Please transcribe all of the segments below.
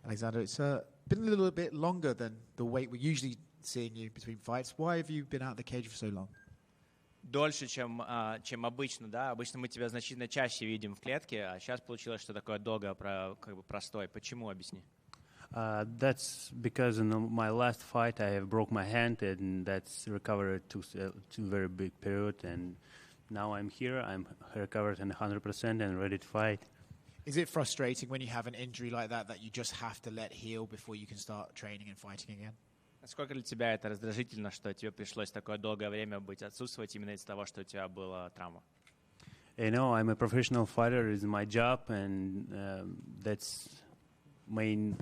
Alexandr, it's been a little bit longer than the wait we're usually seeing you between fights. Why have you been out of the cage for so long? Дольше, чем обычно, да. Обычно мы тебя значительно чаще видим в клетке, а сейчас получилось, что такое долго, как бы простой. Почему? Объясни. That's because in my last fight I have broke my hand, and that's recovered to a very big period. And now I'm here. I'm recovered 100% and ready to fight. Is it frustrating when you have an injury like that you just have to let heal before you can start training and fighting again? Насколько для тебя это раздражительно, что тебе пришлось такое долгое время отсутствовать именно из-за того, что у тебя была травма? You know, I'm a professional fighter. It's my job, and that's main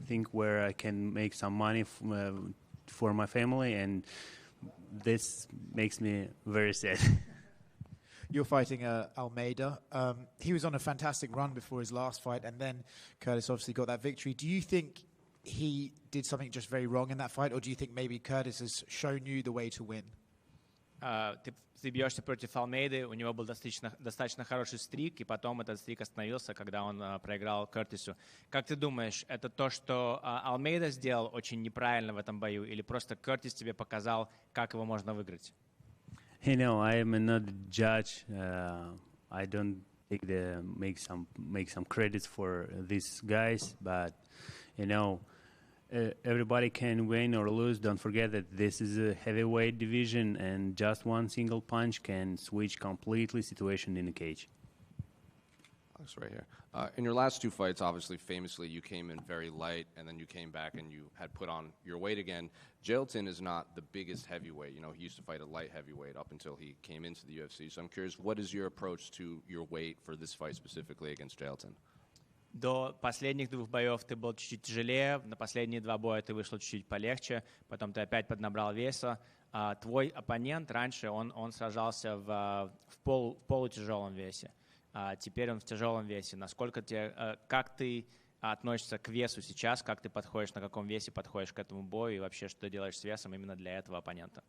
thing where I can make some money for my family, and this makes me very sad. You're fighting Almeida. He was on a fantastic run before his last fight, and then Curtis obviously got that victory. Do you think he did something just very wrong in that fight, or do you think maybe Curtis has shown you the way to win? Ты бьешься против Алмейды, у него был достаточно хороший стрик, и потом этот стрик остановился, когда он проиграл Кертису. Как ты думаешь, это то, что Алмейда сделал очень неправильно в этом бою, или просто Кертис тебе показал, как его можно выиграть? You know, I am not a judge. I don't make some credits for these guys, but you know, everybody can win or lose. Don't forget that this is a heavyweight division, and just one single punch can switch completely situation in the cage. Alex, right here. In your last two fights, obviously, famously, you came in very light, and then you came back and you had put on your weight again. Jailton is not the biggest heavyweight. You know, he used to fight a light heavyweight up until he came into the UFC. So I'm curious, what is your approach to your weight for this fight specifically against Jailton? До последних двух боев ты был чуть-чуть тяжелее, на последние два боя ты вышел чуть-чуть полегче, потом ты опять поднабрал веса. Твой оппонент раньше, он сражался в полутяжелом весе. Теперь он в тяжелом весе. Как ты относишься к весу сейчас, как ты подходишь, на каком весе подходишь к этому бою и вообще что ты делаешь с весом именно для этого оппонента?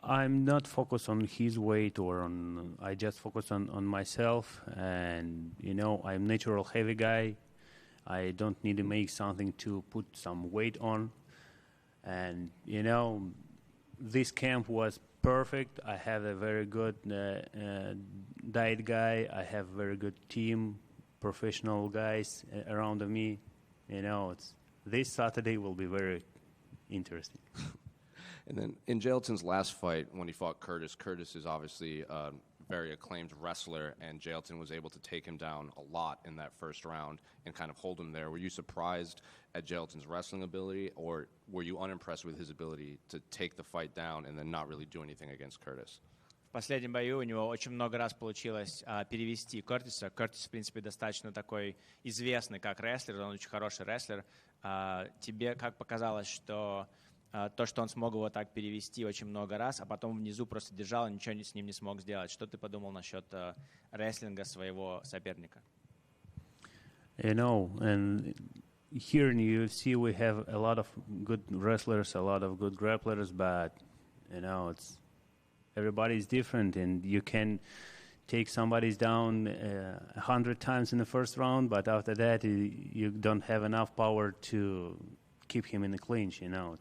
I'm not focused on his weight I just focus on myself, and you know, I'm natural heavy guy. I don't need to make something to put some weight on, and you know, this camp was perfect. I have a very good diet guy. I have very good team, professional guys around me. You know, this Saturday will be very interesting. And then in Jailton's last fight, when he fought Curtis, Curtis is obviously a very acclaimed wrestler, and Jailton was able to take him down a lot in that first round and kind of hold him there. Were you surprised at Jailton's wrestling ability, or were you unimpressed with his ability to take the fight down and then not really do anything against Curtis? В последнем бою у него очень много раз получилось перевести Кертиса. Кертис, в принципе, достаточно такой известный как рестлер, он очень хороший рестлер. Тебе как показалось, что то, что он смог его так перевести очень много раз, а потом внизу просто держал и ничего с ним не смог сделать. Что ты подумал насчет рестлинга своего соперника? You know, and here in the UFC we have a lot of good wrestlers, a lot of good grapplers, but you know, everybody is different, and you can take somebody down 100 times in the first round, but after that you don't have enough power to keep him in the clinch. You know,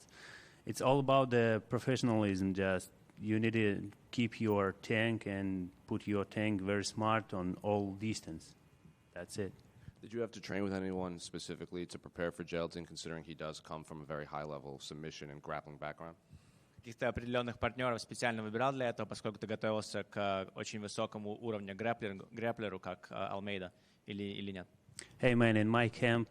it's all about the professionalism. Just you need to keep your tank and put your tank very smart on all distance. That's it. Did you have to train with anyone specifically to prepare for Jailton, considering he does come from a very high level of submission and grappling background? Каких-то определенных партнеров специально выбирал для этого, поскольку ты готовился к очень высокому уровню грэпплеру, как Алмейда, или нет? Hey man, in my camp,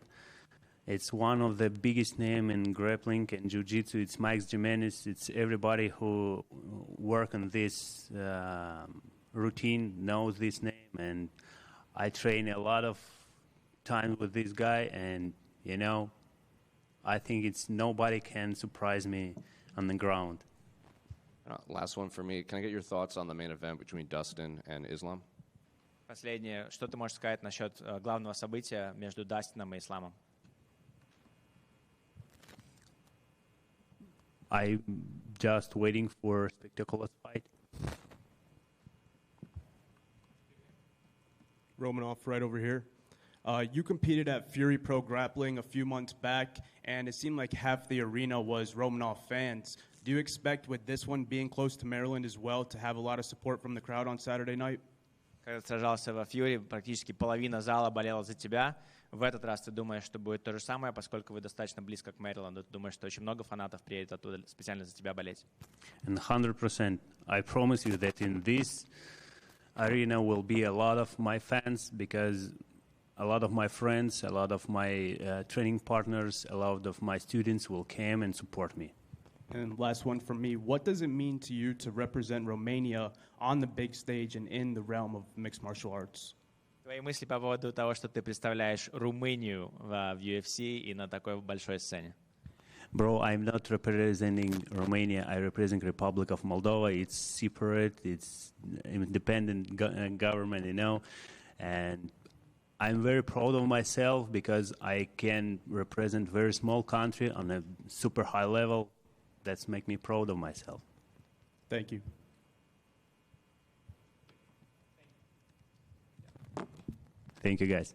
it's one of the biggest name in grappling and jiu-jitsu. It's Mike Jimenez. It's everybody who work on this routine knows this name, and I train a lot of time with this guy, and you know, I think nobody can surprise me on the ground. Last one for me. Can I get your thoughts on the main event between Dustin and Islam? Последнее. Что ты можешь сказать насчет главного события между Дастином и Исламом? I'm just waiting for a spectacular fight. Romanov right over here. You competed at Fury Pro Grappling a few months back, and it seemed like half the arena was Romanov fans. Do you expect with this one being close to Maryland as well to have a lot of support from the crowd on Saturday night? Когда ты сражался во Фьюри, практически половина зала болела за тебя. В этот раз ты думаешь, что будет то же самое, поскольку вы достаточно близко к Мэриленду. Ты думаешь, что очень много фанатов приедет оттуда специально за тебя болеть? And 100%, I promise you that in this arena will be a lot of my fans because a lot of my friends, a lot of my training partners, a lot of my students will come and support me. And last one from me. What does it mean to you to represent Romania on the big stage and in the realm of mixed martial arts? Твои мысли по поводу того, что ты представляешь Румынию в UFC и на такой большой сцене? Bro, I'm not representing Romania. I represent Republic of Moldova. It's separate. It's independent government, you know. And I'm very proud of myself because I can represent very small country on a super high level. That's make me proud of myself. Thank you. Thank you, guys.